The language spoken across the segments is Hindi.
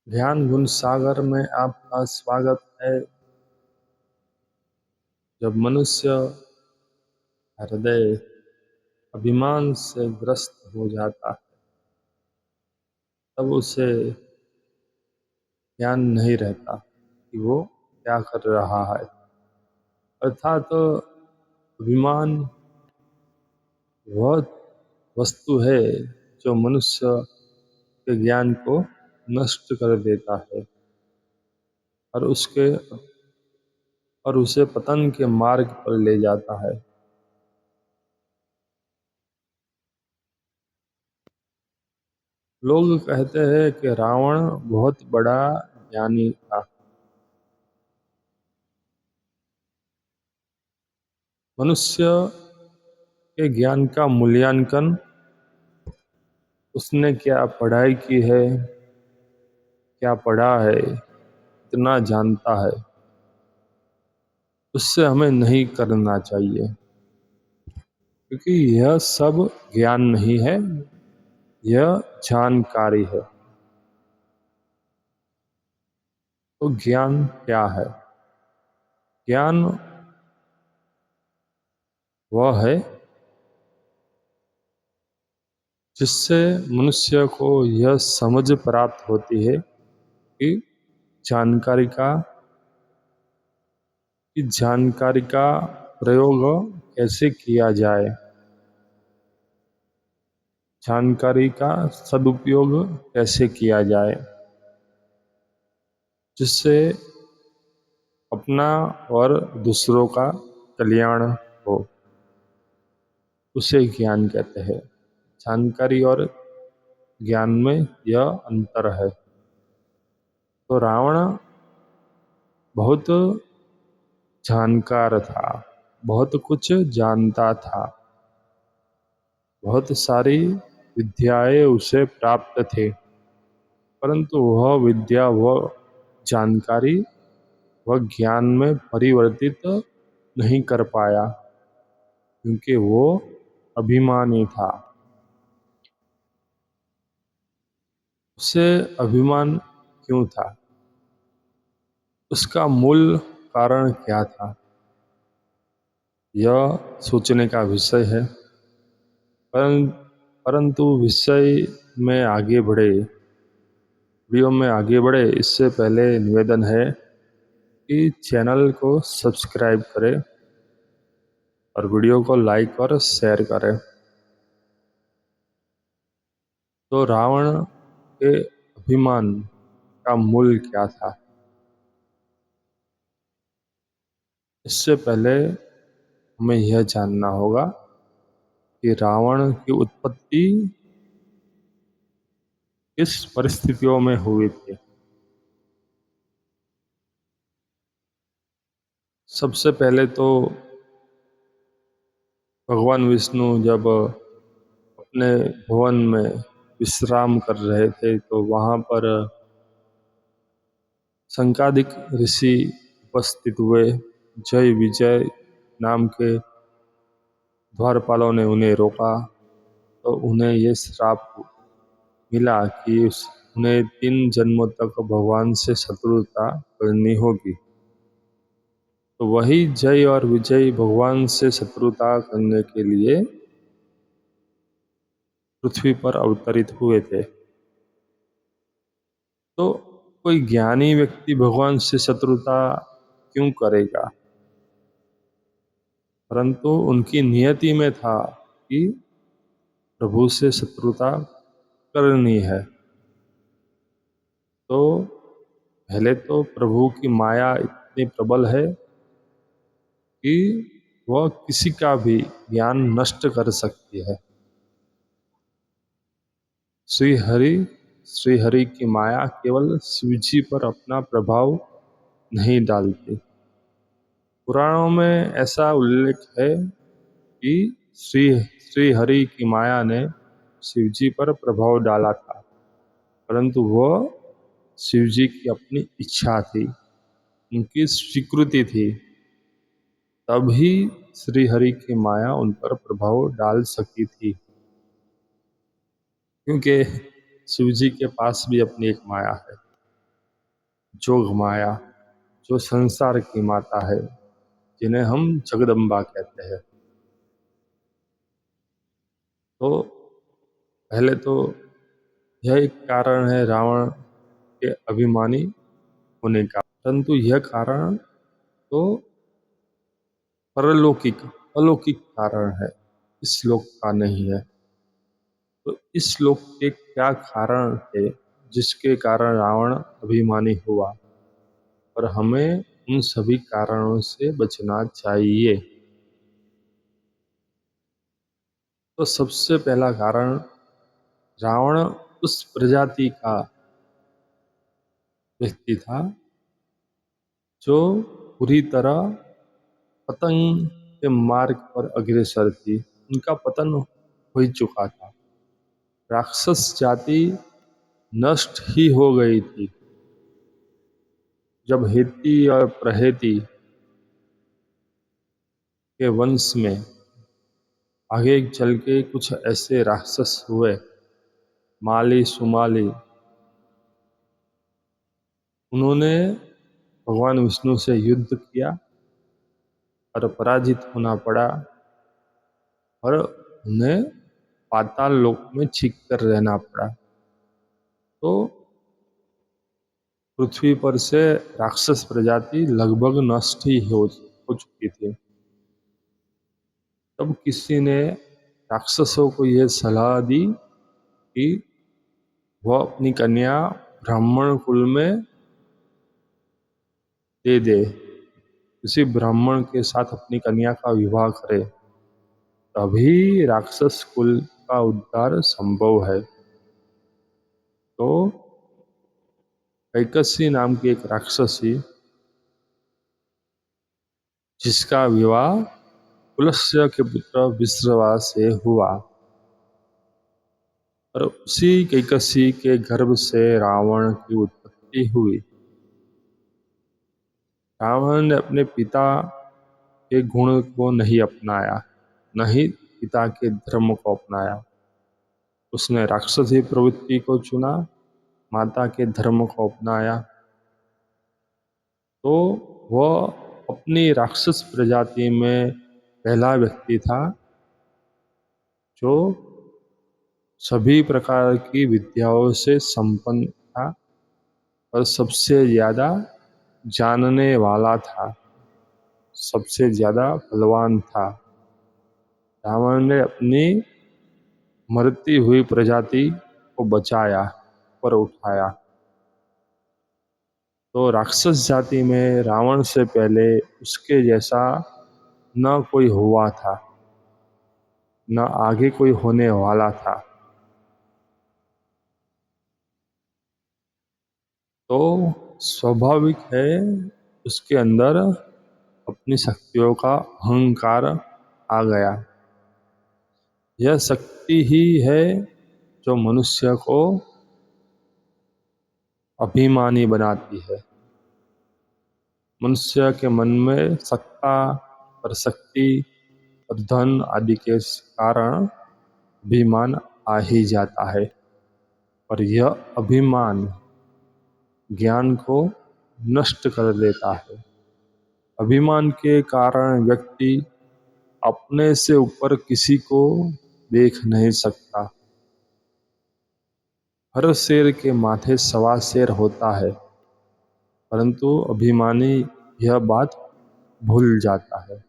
ज्ञान गुण सागर में आपका स्वागत है। जब मनुष्य हृदय अभिमान से ग्रस्त हो जाता है तब उसे ज्ञान नहीं रहता कि वो क्या कर रहा है। अर्थात अभिमान वह वस्तु है जो मनुष्य के ज्ञान को नष्ट कर देता है और उसे पतन के मार्ग पर ले जाता है। लोग कहते हैं कि रावण बहुत बड़ा ज्ञानी था। मनुष्य के ज्ञान का मूल्यांकन उसने क्या पढ़ाई की है, क्या पढ़ा है, कितना जानता है, उससे हमें नहीं करना चाहिए, क्योंकि यह सब ज्ञान नहीं है, यह जानकारी है। तो ज्ञान क्या है? ज्ञान वह है जिससे मनुष्य को यह समझ प्राप्त होती है कि जानकारी का प्रयोग कैसे किया जाए, जानकारी का सदुपयोग कैसे किया जाए, जिससे अपना और दूसरों का कल्याण हो। उसे ज्ञान कहते हैं। जानकारी और ज्ञान में यह अंतर है। तो रावण बहुत जानकार था, बहुत कुछ जानता था, बहुत सारी विद्याएं उसे प्राप्त थे, परंतु वह विद्या, वह जानकारी, वह ज्ञान में परिवर्तित नहीं कर पाया, क्योंकि वो अभिमानी था। उसे अभिमान क्यों था? उसका मूल कारण क्या था? यह सोचने का विषय है। परंतु वीडियो में आगे बढ़े इससे पहले निवेदन है कि चैनल को सब्सक्राइब करें और वीडियो को लाइक और शेयर करें। तो रावण के अभिमान का मूल क्या था? इससे पहले हमें यह जानना होगा कि रावण की उत्पत्ति किस परिस्थितियों में हुई थी। सबसे पहले तो भगवान विष्णु जब अपने भवन में विश्राम कर रहे थे तो वहाँ पर शंकादिक ऋषि उपस्थित हुए। जय विजय नाम के द्वारपालों ने उन्हें रोका तो उन्हें ये श्राप मिला कि उन्हें 3 जन्मों तक भगवान से शत्रुता करनी होगी। तो वही जय और विजय भगवान से शत्रुता करने के लिए पृथ्वी पर अवतरित हुए थे। तो कोई ज्ञानी व्यक्ति भगवान से शत्रुता क्यों करेगा? परंतु उनकी नियति में था कि प्रभु से शत्रुता करनी है। तो पहले तो प्रभु की माया इतनी प्रबल है कि वह किसी का भी ज्ञान नष्ट कर सकती है। श्री हरि की माया केवल शिव जी पर अपना प्रभाव नहीं डालती। पुराणों में ऐसा उल्लेख है कि श्री हरि की माया ने शिव जी पर प्रभाव डाला था, परंतु वह शिव जी की अपनी इच्छा थी, उनकी स्वीकृति थी, तभी श्री हरि की माया उन पर प्रभाव डाल सकी थी। क्योंकि शिव जी के पास भी अपनी एक माया है। जोग माया, जो संसार की माता है, जिन्हें हम जगदम्बा कहते हैं। तो पहले तो यह एक कारण है रावण के अभिमानी होने का, परंतु यह कारण तो परलौकिक अलौकिक कारण है, इस लोक का नहीं है। तो इस लोक के क्या कारण है जिसके कारण रावण अभिमानी हुआ, और हमें उन सभी कारणों से बचना चाहिए। तो सबसे पहला कारण, रावण उस प्रजाति का व्यक्ति था जो पूरी तरह पतंग के मार्ग पर अग्रसर थी। उनका पतन हो ही चुका था। राक्षस जाति नष्ट ही हो गई थी जब हेती और प्रहेती के वंश में आगे चल के कुछ ऐसे राक्षस हुए, माली सुमाली। उन्होंने भगवान विष्णु से युद्ध किया और पराजित होना पड़ा, और उन्हें पाताल लोक में छिप कर रहना पड़ा। तो पृथ्वी पर से राक्षस प्रजाति लगभग नष्ट ही हो चुकी थी। तब किसी ने राक्षसों को यह सलाह दी कि वह अपनी कन्या ब्राह्मण कुल में दे दे, किसी ब्राह्मण के साथ अपनी कन्या का विवाह करे, तभी राक्षस कुल का उद्धार संभव है। तो कैकसी नाम की एक राक्षसी, जिसका विवाह पुलस्त्य के पुत्र विश्रवा से हुआ, और उसी कैकसी के गर्भ से रावण की उत्पत्ति हुई। रावण ने अपने पिता के गुण को नहीं अपनाया, न ही पिता के धर्म को अपनाया। उसने राक्षसी प्रवृत्ति को चुना, माता के धर्म को अपनाया। तो वह अपनी राक्षस प्रजाति में पहला व्यक्ति था जो सभी प्रकार की विद्याओं से संपन्न था और सबसे ज़्यादा जानने वाला था, सबसे ज़्यादा बलवान था। रावण ने अपनी मरती हुई प्रजाति को बचाया पर उठाया। तो राक्षस जाति में रावण से पहले उसके जैसा न कोई हुआ था, न आगे कोई होने वाला था। तो स्वाभाविक है उसके अंदर अपनी शक्तियों का अहंकार आ गया। यह शक्ति ही है जो मनुष्य को अभिमानी बनाती है। मनुष्य के मन में सत्ता और शक्ति और धन आदि के कारण अभिमान आ ही जाता है, और यह अभिमान ज्ञान को नष्ट कर देता है। अभिमान के कारण व्यक्ति अपने से ऊपर किसी को देख नहीं सकता। हर शेर के माथे सवा शेर होता है, परंतु अभिमानी यह बात भूल जाता है।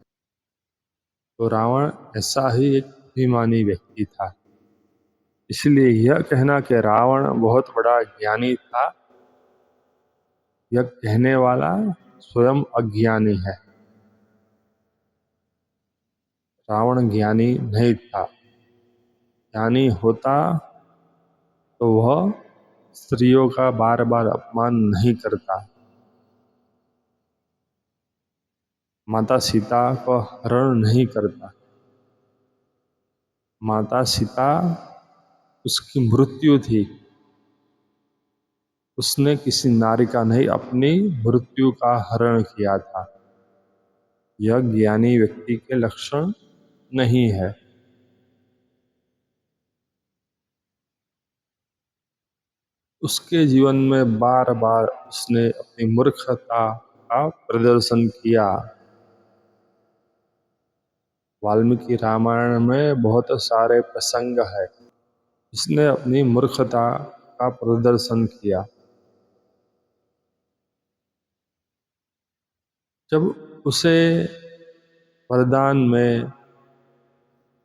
तो रावण ऐसा ही एक अभिमानी व्यक्ति था। इसलिए यह कहना कि रावण बहुत बड़ा ज्ञानी था, यह कहने वाला स्वयं अज्ञानी है। रावण ज्ञानी नहीं था। ज्ञानी होता तो वह स्त्रियों का बार बार अपमान नहीं करता, माता सीता को हरण नहीं करता। माता सीता उसकी मृत्यु थी, उसने किसी नारी का नहीं, अपनी मृत्यु का हरण किया था। यह ज्ञानी व्यक्ति के लक्षण नहीं है। उसके जीवन में बार बार उसने अपनी मूर्खता का प्रदर्शन किया। वाल्मीकि रामायण में बहुत सारे प्रसंग है, उसने अपनी मूर्खता का प्रदर्शन किया। जब उसे वरदान में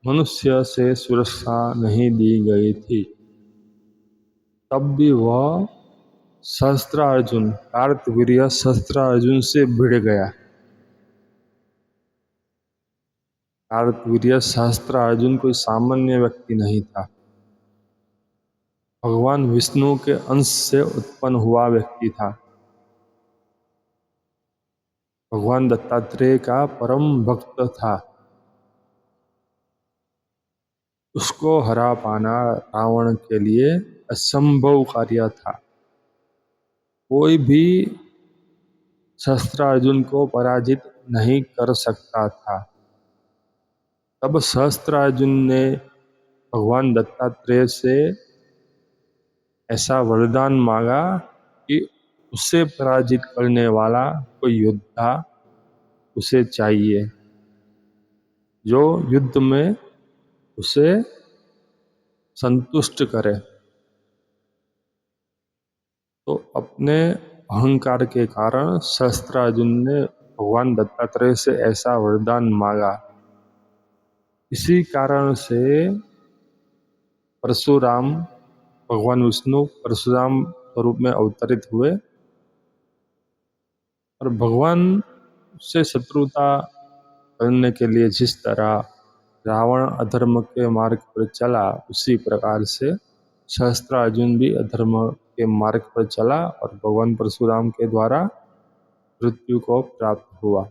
मनुष्य से सुरक्षा नहीं दी गई थी, तब भी वह सहस्त्रार्जुन कार्तवीर्य सहस्त्रार्जुन से भिड़ गया। कार्तवीर्य सहस्त्रार्जुन कोई सामान्य व्यक्ति नहीं था, भगवान विष्णु के अंश से उत्पन्न हुआ व्यक्ति था। भगवान दत्तात्रेय का परम भक्त था। उसको हरा पाना रावण के लिए असंभव कार्य था। कोई भी सहस्त्रार्जुन को पराजित नहीं कर सकता था। तब सहस्त्रार्जुन ने भगवान दत्तात्रेय से ऐसा वरदान मांगा कि उसे पराजित करने वाला कोई योद्धा उसे चाहिए, जो युद्ध में उसे संतुष्ट करे। तो अपने अहंकार के कारण सहस्त्रार्जुन ने भगवान दत्तात्रेय से ऐसा वरदान मांगा। इसी कारण से परशुराम, भगवान विष्णु परशुराम स्वरूप में अवतरित हुए और भगवान से शत्रुता करने के लिए जिस तरह रावण अधर्म के मार्ग पर चला, उसी प्रकार से सहस्त्रार्जुन भी अधर्म के मार्ग पर चला और भगवान परशुराम के द्वारा मृत्यु को प्राप्त हुआ।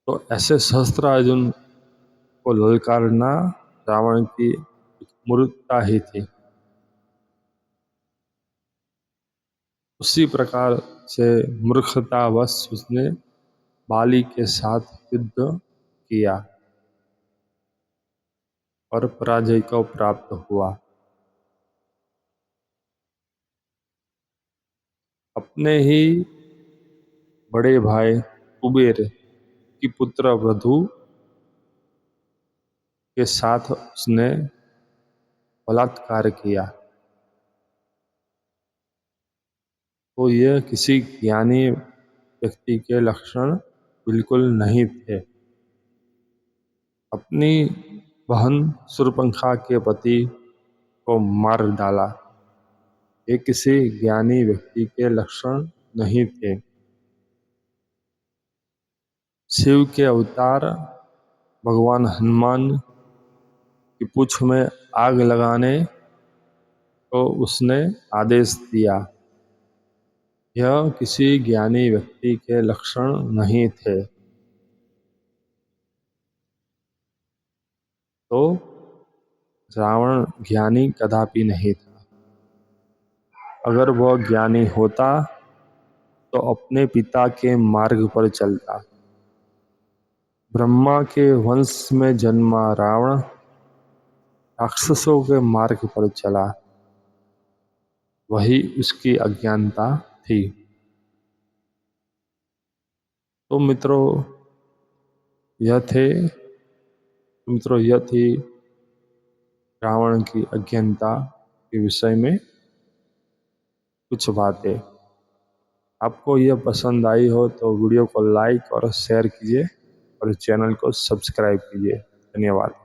तो ऐसे सहस्त्रार्जुन को ललकारना रावण की मूर्खता ही थी। उसी प्रकार से मूर्खतावश उसने बाली के साथ युद्ध किया और पराजय को प्राप्त हुआ। अपने ही बड़े भाई कुबेर की पुत्र वधु के साथ उसने बलात्कार किया। तो यह किसी ज्ञानी व्यक्ति के लक्षण बिल्कुल नहीं थे। अपनी बहन शूर्पणखा के पति को मार डाला, ये किसी ज्ञानी व्यक्ति के लक्षण नहीं थे। शिव के अवतार भगवान हनुमान की पूंछ में आग लगाने को उसने आदेश दिया, यह किसी ज्ञानी व्यक्ति के लक्षण नहीं थे। तो रावण ज्ञानी कदापि नहीं था। अगर वह ज्ञानी होता तो अपने पिता के मार्ग पर चलता। ब्रह्मा के वंश में जन्मा रावण राक्षसों के मार्ग पर चला, वही उसकी अज्ञानता थी। तो मित्रों यह थी रावण की अज्ञानता के विषय में कुछ बातें। आपको यह पसंद आई हो तो वीडियो को लाइक और शेयर कीजिए और चैनल को सब्सक्राइब कीजिए। धन्यवाद।